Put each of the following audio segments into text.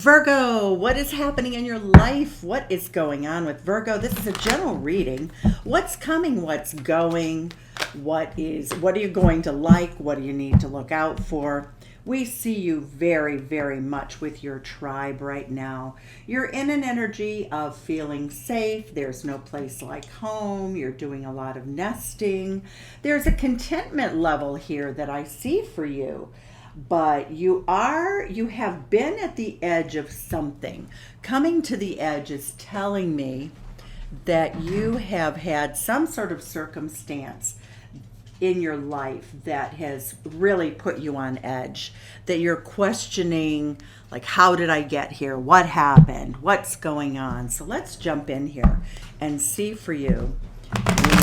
Virgo, what is happening in your life? What is going on with Virgo? This is a general reading. What's coming? What's going? What are you going to like? What do you need to look out for? We see you very, very much with your tribe right now. You're in an energy of feeling safe. There's no place like home. You're doing a lot of nesting. There's a contentment level here that I see for you. But you have been at the edge of something. Coming to the edge is telling me that you have had some sort of circumstance in your life that has really put you on edge, that you're questioning, like, how did I get here? What happened? What's going on? So let's jump in here and see for you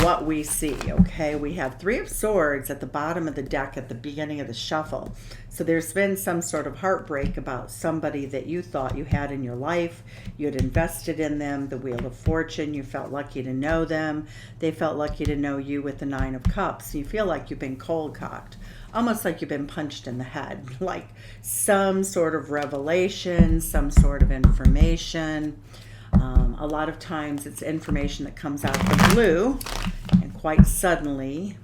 what we see. Okay, we have Three of Swords at the bottom of the deck at the beginning of the shuffle. So there's been some sort of heartbreak about somebody that you thought you had in your life. You had invested in them. The Wheel of Fortune, you felt lucky to know them. They felt lucky to know you with the Nine of Cups. You feel like you've been cold cocked, almost like you've been punched in the head, like some sort of revelation, some sort of information. A lot of times it's information that comes out of the blue, and quite suddenly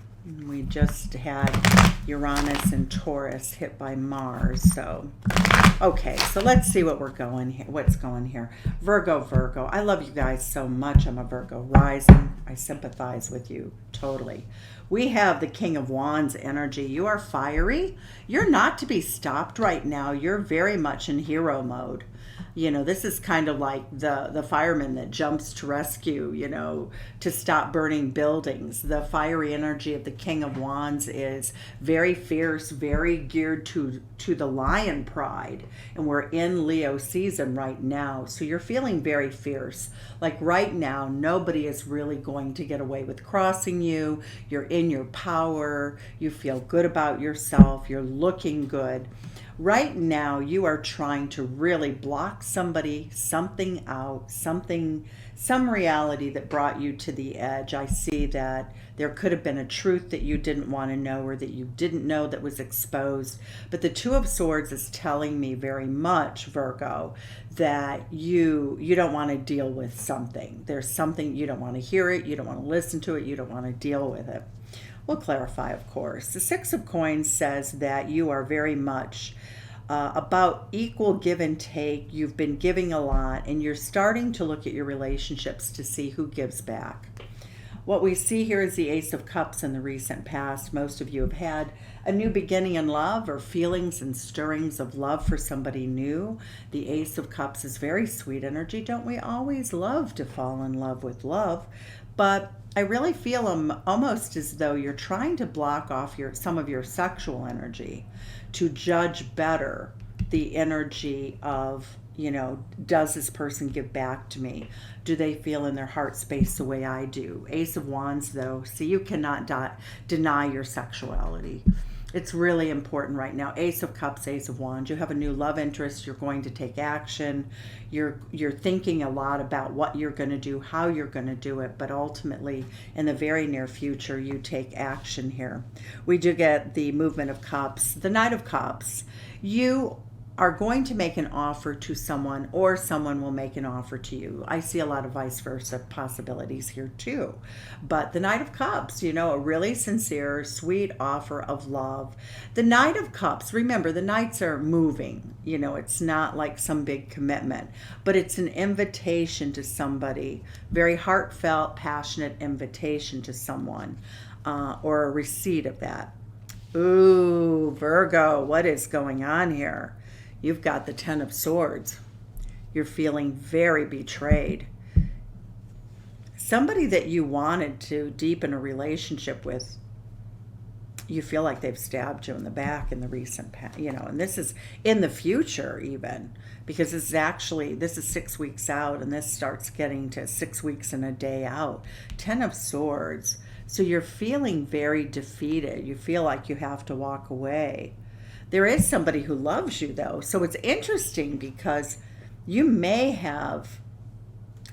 we just had Uranus and Taurus hit by Mars. So okay, so let's see what's going here. Virgo, I love you guys so much. I'm a Virgo rising. I sympathize with you totally. We have the King of Wands energy. You are fiery. You're not to be stopped right now. You're very much in hero mode. You know, this is kind of like the fireman that jumps to rescue, you know, to stop burning buildings. The fiery energy of the King of Wands is very fierce, very geared to the lion pride. And we're in Leo season right now. So you're feeling very fierce. Like right now, nobody is really going to get away with crossing you. You're in your power. You feel good about yourself. You're looking good. Right now, you are trying to really block somebody, something out, some reality that brought you to the edge. I see that there could have been a truth that you didn't want to know, or that you didn't know, that was exposed. But the Two of Swords is telling me very much, Virgo, that you don't want to deal with something. There's something, you don't want to hear it, you don't want to listen to it, you don't want to deal with it. We'll clarify, of course. The Six of Coins says that you are very much about equal give and take. You've been giving a lot, and you're starting to look at your relationships to see who gives back. What we see here is the Ace of Cups in the recent past. Most of you have had a new beginning in love, or feelings and stirrings of love for somebody new. The Ace of Cups is very sweet energy. Don't we always love to fall in love with love? But I really feel almost as though you're trying to block off some of your sexual energy to judge better the energy of, you know, does this person give back to me? Do they feel in their heart space the way I do? Ace of Wands, though, see, you cannot deny your sexuality. It's really important right now. Ace of Cups, Ace of Wands. You have a new love interest. You're going to take action. You're thinking a lot about what you're going to do, how you're going to do it. But ultimately, in the very near future, you take action here. We do get the Movement of Cups, the Knight of Cups. You are going to make an offer to someone, or someone will make an offer to you. I see a lot of vice versa possibilities here too. But the Knight of Cups, you know, a really sincere, sweet offer of love. The Knight of Cups, remember, the Knights are moving. You know, it's not like some big commitment, but it's an invitation to somebody, very heartfelt, passionate invitation to someone, or a receipt of that. Ooh, Virgo, what is going on here? You've got the Ten of Swords. You're feeling very betrayed. Somebody that you wanted to deepen a relationship with, you feel like they've stabbed you in the back in the recent past, you know, and this is in the future even, because this is 6 weeks out, and this starts getting to 6 weeks and a day out. Ten of Swords. So you're feeling very defeated. You feel like you have to walk away. There is somebody who loves you, though. So it's interesting because you may have,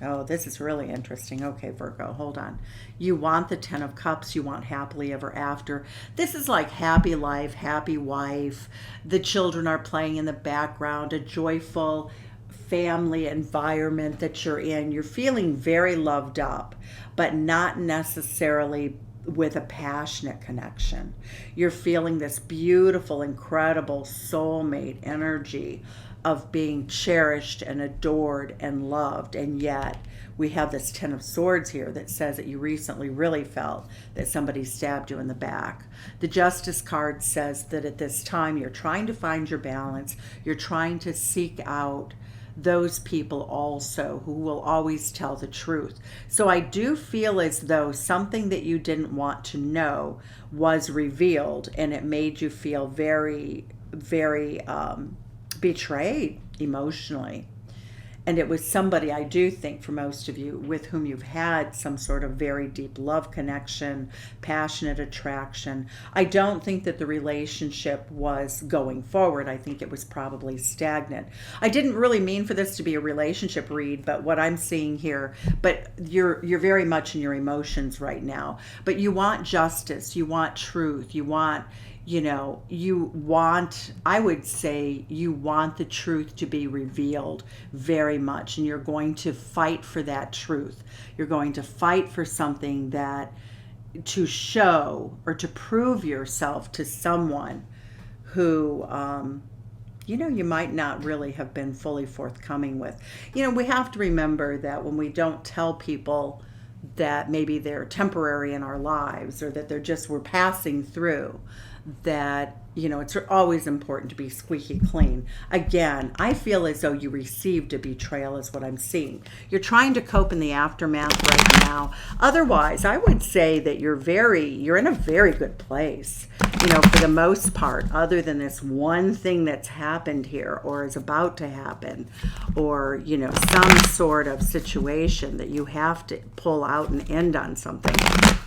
oh, this is really interesting. Okay, Virgo, hold on. You want the Ten of Cups. You want happily ever after. This is like happy life, happy wife. The children are playing in the background, a joyful family environment that you're in, you're feeling very loved up, but not necessarily with a passionate connection. You're feeling this beautiful, incredible soulmate energy of being cherished and adored and loved, and yet we have this Ten of Swords here that says that you recently really felt that somebody stabbed you in the back. The Justice card says that at this time you're trying to find your balance. You're trying to seek out those people also who will always tell the truth. So I do feel as though something that you didn't want to know was revealed, and it made you feel very, very betrayed emotionally. And it was somebody, I do think, for most of you, with whom you've had some sort of very deep love connection, passionate attraction. I don't think that the relationship was going forward. I think it was probably stagnant. I didn't really mean for this to be a relationship read, but what I'm seeing here, but you're very much in your emotions right now. But you want justice, you want truth, you want, I would say you want the truth to be revealed very much, and you're going to fight for that truth. You're going to fight for something that to show or to prove yourself to someone who, you might not really have been fully forthcoming with. We have to remember that when we don't tell people that maybe they're temporary in our lives or that we're passing through, that it's always important to be squeaky clean. Again, I feel as though you received a betrayal is what I'm seeing. You're trying to cope in the aftermath right now. Otherwise, I would say that you're in a very good place, for the most part, other than this one thing that's happened here or is about to happen, or some sort of situation that you have to pull out and end on something.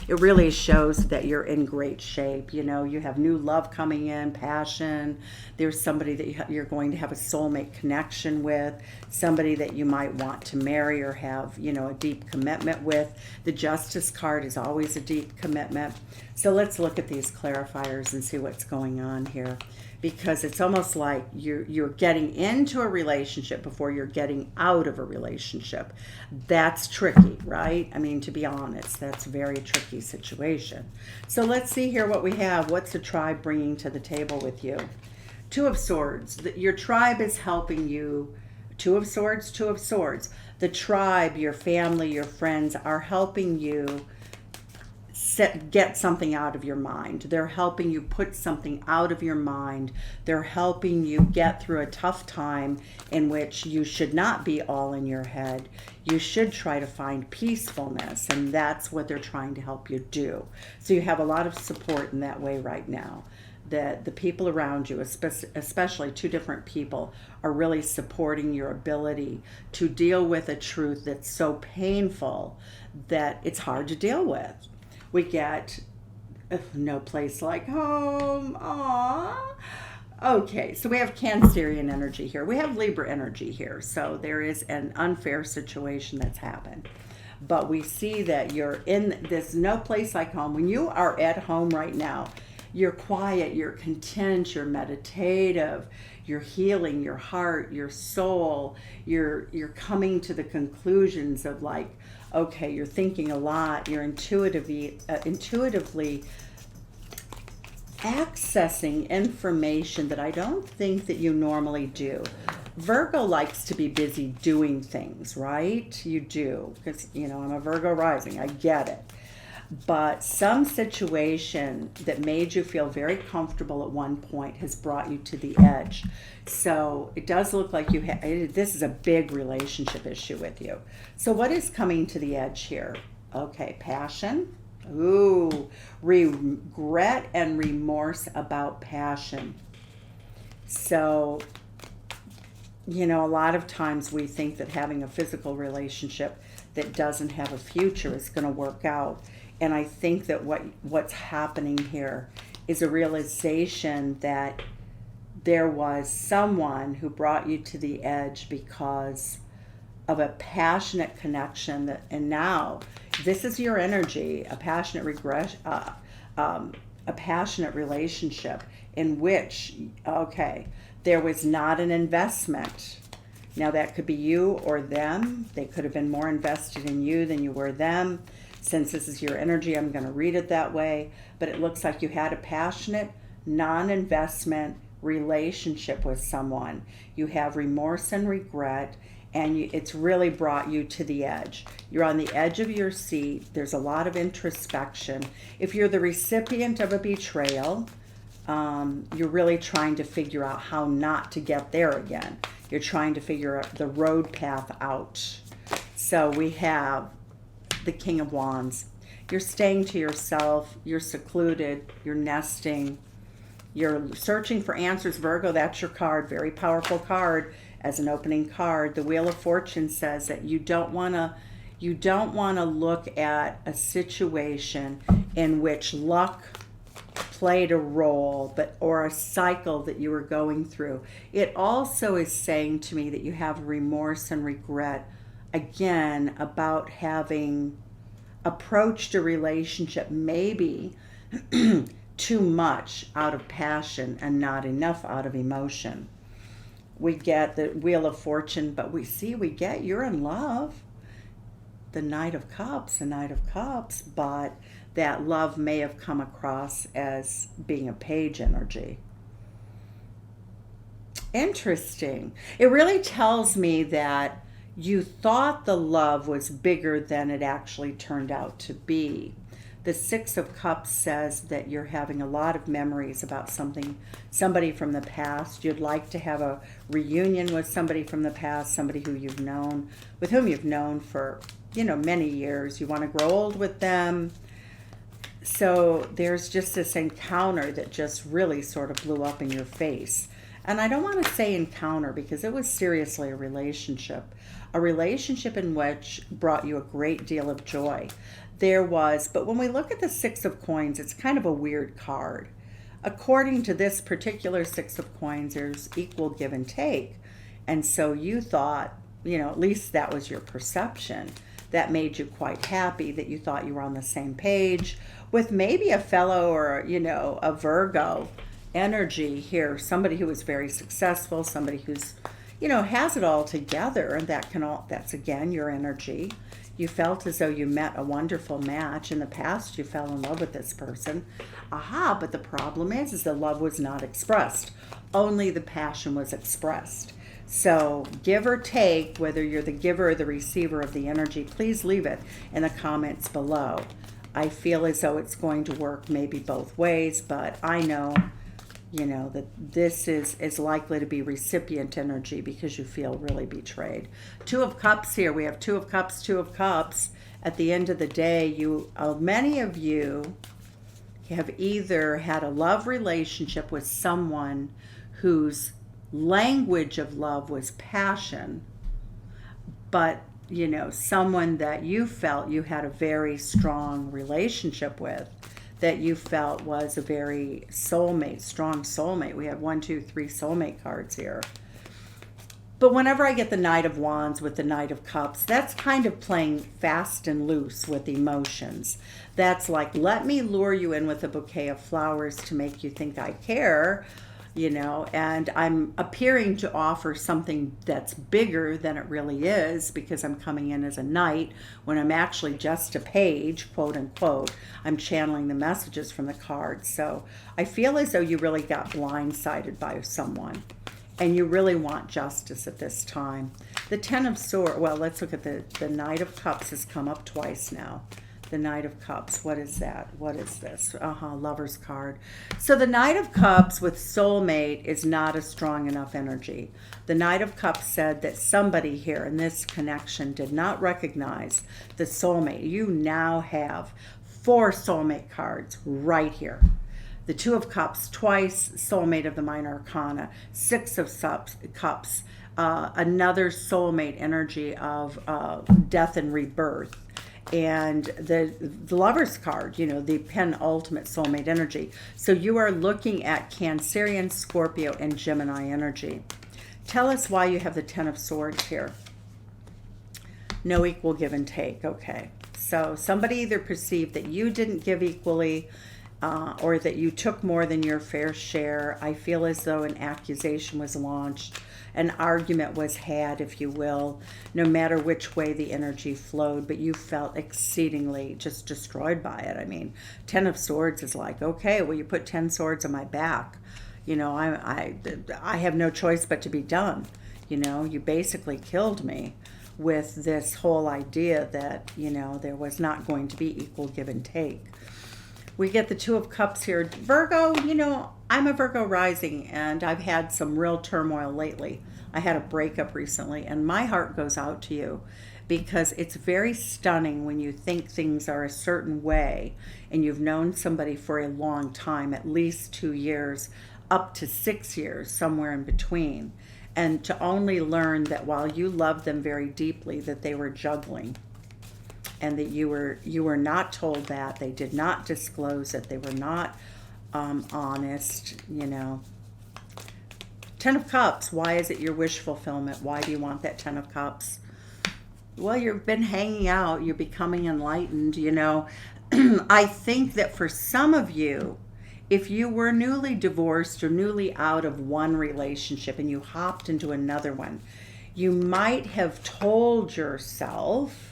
It really shows that you're in great shape. You have new love coming in, passion. There's somebody that you're going to have a soulmate connection with, somebody that you might want to marry or have, a deep commitment with. The Justice card is always a deep commitment. So let's look at these clarifiers and see what's going on here, because it's almost like you're getting into a relationship before you're getting out of a relationship. That's tricky, right? I mean, to be honest, that's a very tricky situation. So let's see here what we have. What's the tribe bringing to the table with you? Two of Swords. Your tribe is helping you. Two of Swords, Two of Swords. The tribe, your family, your friends are helping you get something out of your mind. They're helping you put something out of your mind. They're helping you get through a tough time in which you should not be all in your head. You should try to find peacefulness, and that's what they're trying to help you do. So you have a lot of support in that way right now. That the people around you, especially two different people, are really supporting your ability to deal with a truth that's so painful that it's hard to deal with. We get no place like home. Aww. Okay, so we have Cancerian energy here. We have Libra energy here. So there is an unfair situation that's happened. But we see that you're in this no place like home. When you are at home right now, you're quiet, you're content, you're meditative, you're healing your heart, your soul. You're coming to the conclusions of like, okay, you're thinking a lot, you're intuitively accessing information that I don't think that you normally do. Virgo likes to be busy doing things, right? You do, because, I'm a Virgo rising, I get it. But some situation that made you feel very comfortable at one point has brought you to the edge. So it does look like this is a big relationship issue with you. So what is coming to the edge here? Okay, passion. Ooh, regret and remorse about passion. So, a lot of times we think that having a physical relationship that doesn't have a future is going to work out. And I think that what's happening here is a realization that there was someone who brought you to the edge because of a passionate connection, and now this is your energy, a passionate a passionate relationship in which, okay, there was not an investment. Now that could be you or them. They could have been more invested in you than you were them. Since this is your energy, I'm going to read it that way. But it looks like you had a passionate, non-investment relationship with someone. You have remorse and regret, and it's really brought you to the edge. You're on the edge of your seat. There's a lot of introspection. If you're the recipient of a betrayal, you're really trying to figure out how not to get there again. You're trying to figure out the road path out. So we have the King of Wands. You're staying to yourself. You're secluded. You're nesting. You're searching for answers, Virgo. That's your card. Very powerful card as an opening card. The Wheel of Fortune says that you don't want to look at a situation in which luck played a role, or a cycle that you were going through. It also is saying to me that you have remorse and regret, again, about having approached a relationship maybe too much out of passion and not enough out of emotion. We get the Wheel of Fortune, but we get you're in love. The Knight of Cups, but that love may have come across as being a page energy. Interesting. It really tells me that you thought the love was bigger than it actually turned out to be. The Six of Cups says that you're having a lot of memories about somebody from the past. You'd like to have a reunion with somebody from the past, somebody with whom you've known for, many years. You want to grow old with them. So there's just this encounter that just really sort of blew up in your face. And I don't want to say encounter because it was seriously a relationship in which brought you a great deal of joy. But when we look at the Six of Coins, it's kind of a weird card. According to this particular Six of Coins, there's equal give and take. And so you thought, at least that was your perception. That made you quite happy, that you thought you were on the same page with maybe a fellow or, a Virgo energy here, somebody who is very successful, somebody who's, has it all together, and that's again your energy. You felt as though you met a wonderful match. In the past, you fell in love with this person. But the problem is the love was not expressed. Only the passion was expressed. So give or take, whether you're the giver or the receiver of the energy, please leave it in the comments below. I feel as though it's going to work maybe both ways, but I know, that this is likely to be recipient energy because you feel really betrayed. Two of Cups here. We have Two of Cups, Two of Cups. At the end of the day, many of you have either had a love relationship with someone whose language of love was passion, but someone that you felt you had a very strong relationship with, that you felt was a very strong soulmate. We have 1, 2, 3 soulmate cards here. But whenever I get the Knight of Wands with the Knight of Cups, that's kind of playing fast and loose with emotions. That's like, let me lure you in with a bouquet of flowers to make you think I care, and I'm appearing to offer something that's bigger than it really is because I'm coming in as a knight when I'm actually just a page, quote unquote. I'm channeling the messages from the cards. So I feel as though you really got blindsided by someone and you really want justice at this time. The Ten of Swords, well, let's look at the Knight of Cups has come up twice now. The Knight of Cups, what is that? What is this? Lover's card. So the Knight of Cups with soulmate is not a strong enough energy. The Knight of Cups said that somebody here in this connection did not recognize the soulmate. You now have 4 soulmate cards right here. The Two of Cups, twice soulmate of the minor arcana. 6 of Cups, another soulmate energy of death and rebirth. And the Lover's card, the penultimate soulmate energy. So you are looking at Cancerian, Scorpio, and Gemini energy. Tell us why you have the Ten of Swords here. No equal give and take. Okay. So somebody either perceived that you didn't give equally or that you took more than your fair share. I feel as though an accusation was launched. An argument was had, if you will, no matter which way the energy flowed, but you felt exceedingly just destroyed by it. I mean, 10 of Swords is like, okay, well, you put 10 swords on my back. You know, I have no choice but to be done. You know, you basically killed me with this whole idea that, you know, there was not going to be equal give and take. We get the Two of Cups here. Virgo, you know, I'm a Virgo rising, and I've had some real turmoil lately. I had a breakup recently, and my heart goes out to you because it's very stunning when you think things are a certain way and you've known somebody for a long time, at least 2 years, up to 6 years, somewhere in between, and to only learn that while you loved them very deeply, that they were juggling. And that you were not told that. They did not disclose it. They were not honest, you know. 10 of Cups, why is it your wish fulfillment? Why do you want that 10 of Cups? Well, you've been hanging out. You're becoming enlightened, you know. I think that for some of you, if you were newly divorced or newly out of one relationship and you hopped into another one, you might have told yourself,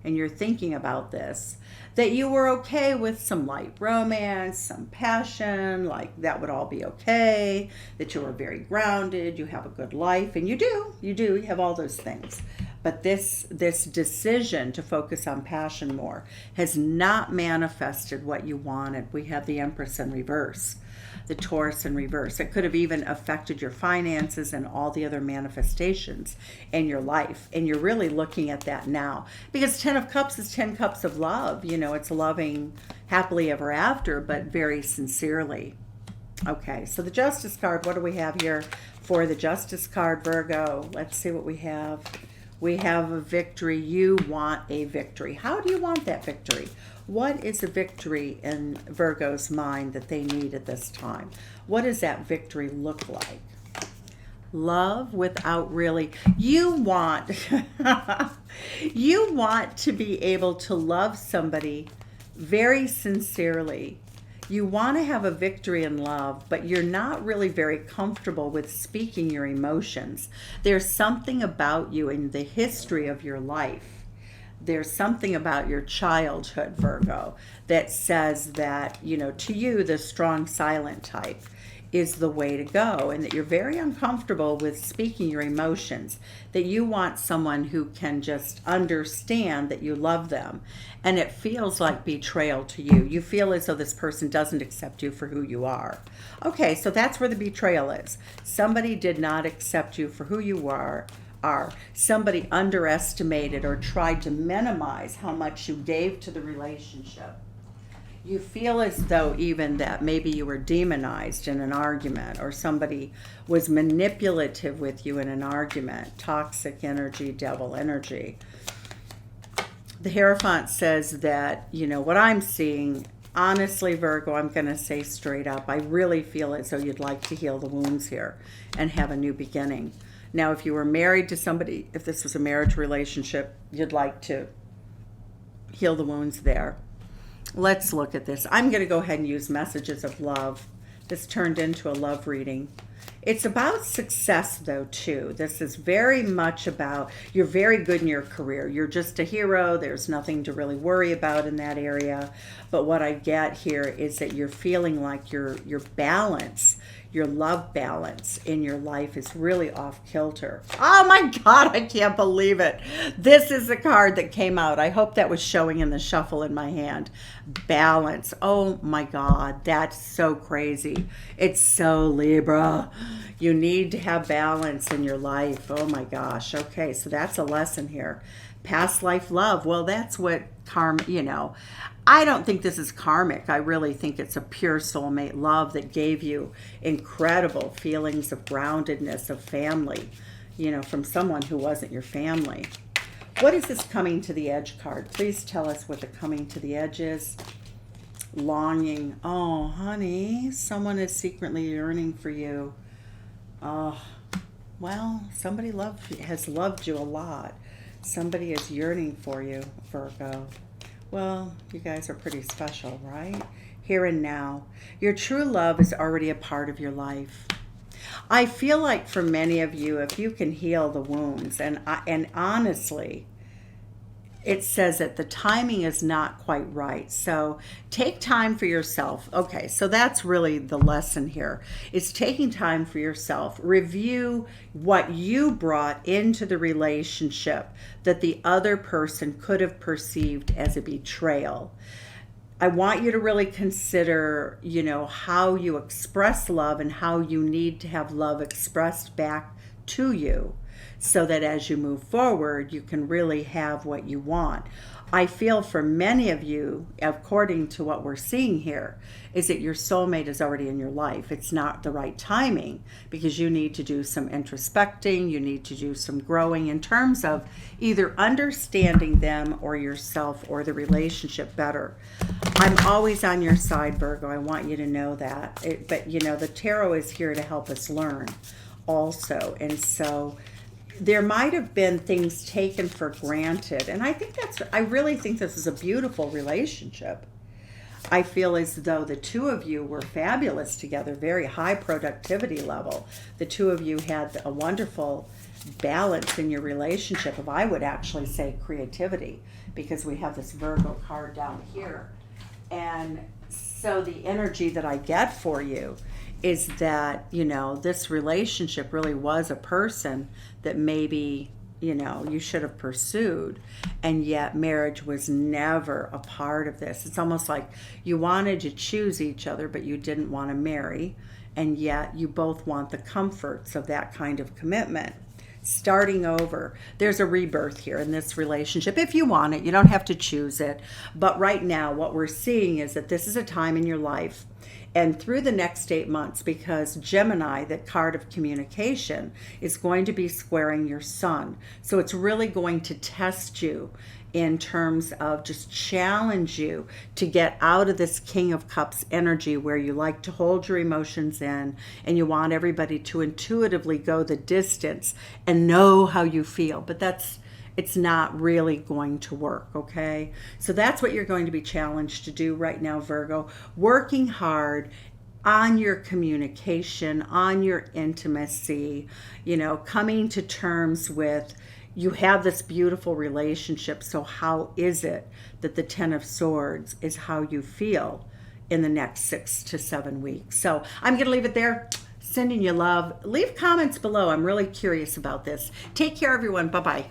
and you're thinking about this, that you were okay with some light romance, some passion, like that would all be okay, that you were very grounded, you have a good life, and you have all those things. But this decision to focus on passion more has not manifested what you wanted. We have the Empress in reverse, the Taurus in reverse. It could have even affected your finances and all the other manifestations in your life. And you're really looking at that now. Because 10 of Cups is 10 cups of love. You know, it's loving happily ever after, but very sincerely. Okay, so the Justice card, what do we have here for the Justice card, Virgo? Let's see what we have. We have a victory. You want a victory. How do you want that victory? What is a victory in Virgo's mind that they need at this time? What does that victory look like? Love without really, you want you want to be able to love somebody very sincerely. You want to have a victory in love, but you're not really very comfortable with speaking your emotions. There's something about you in the history of your life. There's something about your childhood, Virgo, that says that, you know, to you, the strong silent type is the way to go, and that you're very uncomfortable with speaking your emotions, that you want someone who can just understand that you love them. And it feels like betrayal to you. You feel as though this person doesn't accept you for who you are. Okay, so that's where the betrayal is. Somebody did not accept you for who you are. Somebody underestimated or tried to minimize how much you gave to the relationship. You feel as though even that maybe you were demonized in an argument, or somebody was manipulative with you in an argument. Toxic energy, devil energy. The Hierophant says that, you know, what I'm seeing, honestly, Virgo, I'm going to say straight up, I really feel as though you'd like to heal the wounds here and have a new beginning. Now, if you were married to somebody, if this was a marriage relationship, you'd like to heal the wounds there. Let's look at this. I'm going to go ahead and use messages of love. This turned into a love reading. It's about success, though, too. This is very much about, you're very good in your career. You're just a hero. There's nothing to really worry about in that area. But what I get here is that you're feeling like your balance, your love balance in your life is really off kilter. Oh my God, I can't believe it. This is the card that came out. I hope that was showing in the shuffle in my hand. Balance. Oh my God, that's so crazy. It's so Libra. You need to have balance in your life. Oh my gosh. Okay, so that's a lesson here. Past life love. Well, that's what karma, you know. I don't think this is karmic. I really think it's a pure soulmate love that gave you incredible feelings of groundedness, of family, you know, from someone who wasn't your family. What is this coming to the edge card? Please tell us what the coming to the edge is. Longing. Oh, honey, someone is secretly yearning for you. Oh, well, somebody has loved you a lot. Somebody is yearning for you, Virgo. Well, you guys are pretty special, right? Here and now. Your true love is already a part of your life. I feel like for many of you, if you can heal the wounds, and honestly, it says that the timing is not quite right. So take time for yourself. Okay, so that's really the lesson here. It's taking time for yourself. Review what you brought into the relationship that the other person could have perceived as a betrayal. I want you to really consider, how you express love and how you need to have love expressed back to you, so that as you move forward, you can really have what you want. I feel for many of you, according to what we're seeing here, is that your soulmate is already in your life. It's not the right timing because you need to do some introspecting, you need to do some growing in terms of either understanding them or yourself or the relationship better. I'm always on your side, Virgo. I want you to know that. But the tarot is here to help us learn also. And so there might have been things taken for granted. And I really think this is a beautiful relationship. I feel as though the two of you were fabulous together, very high productivity level. The two of you had a wonderful balance in your relationship of, I would actually say, creativity, because we have this Virgo card down here. And so the energy that I get for you is that, this relationship really was a person that maybe, you should have pursued, and yet marriage was never a part of this. It's almost like you wanted to choose each other, but you didn't want to marry, and yet you both want the comforts of that kind of commitment. Starting over. There's a rebirth here in this relationship. If you want it, you don't have to choose it. But right now, what we're seeing is that this is a time in your life, and through the next 8 months, because Gemini, the card of communication, is going to be squaring your sun. So it's really going to test you in terms of just challenge you to get out of this King of Cups energy where you like to hold your emotions in and you want everybody to intuitively go the distance and know how you feel. But it's not really going to work, okay? So that's what you're going to be challenged to do right now, Virgo. Working hard on your communication, on your intimacy, coming to terms with, you have this beautiful relationship, so how is it that the Ten of Swords is how you feel in the next 6 to 7 weeks? So I'm going to leave it there. Sending you love. Leave comments below. I'm really curious about this. Take care, everyone. Bye-bye.